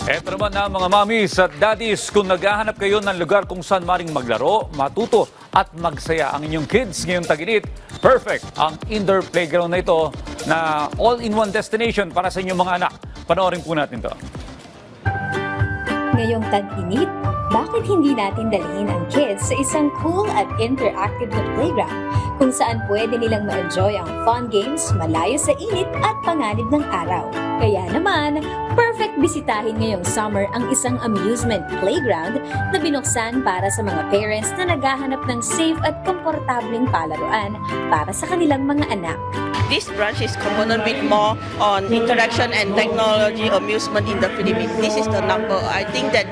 Eto naman na mga mommies at daddies, kung naghahanap kayo ng lugar kung saan maring maglaro, matuto at magsaya ang inyong kids ngayong tag-init, perfect ang indoor playground na ito na all-in-one destination para sa inyong mga anak. Panoorin po natin to. Ngayong tag-init, bakit hindi natin dalhin ang kids sa isang cool at interactive na playground kung saan pwede nilang ma-enjoy ang fun games malayo sa init at panganib ng araw? Kaya naman, perfect bisitahin ngayong summer ang isang amusement playground na binuksan para sa mga parents na naghahanap ng safe at komportableng palaruan para sa kanilang mga anak. This branch is component with more on interaction and technology amusement in the Philippines. This is the number. I think that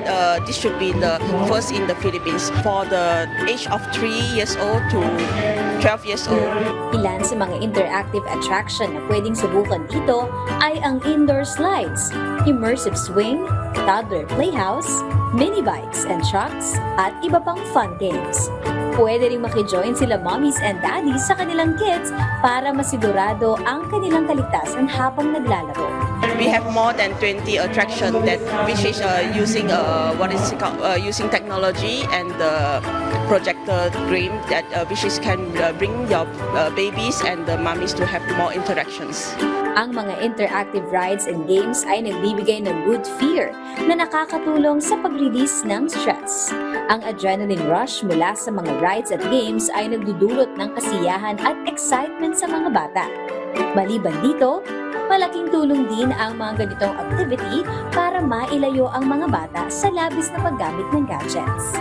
this should be the first in the Philippines for the age of 3 years old to 12 years old. Ilan sa mga interactive attraction na pwedeng subukan dito ay ang indoor slides, immersive swing, toddler playhouse, mini bikes and trucks, at iba pang fun games. Pwede rin makijoin sila mommies and daddies sa kanilang kids para masigurado ang kanilang kaligtasan habang naglalaro. We have more than 20 attractions that which is using using technology and projector screen that which is can bring your babies and the mommies to have more interactions. Ang mga interactive rides and games ay nagbibigay ng good fear na nakakatulong sa pag-release ng stress. Ang adrenaline rush mula sa mga rides at games ay nagdudulot ng kasiyahan at excitement sa mga bata. Maliban dito, malaking tulong din ang mga ganitong activity para mailayo ang mga bata sa labis na paggamit ng gadgets.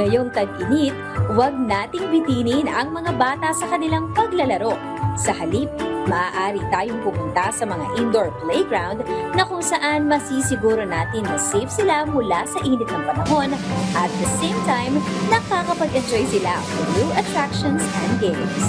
Ngayong tag-init, huwag nating bitinin ang mga bata sa kanilang paglalaro. Sa halip, maaari tayong pumunta sa mga indoor playground na kung saan masisiguro natin na safe sila mula sa init ng panahon at the same time, nakakapag-enjoy sila through attractions and games.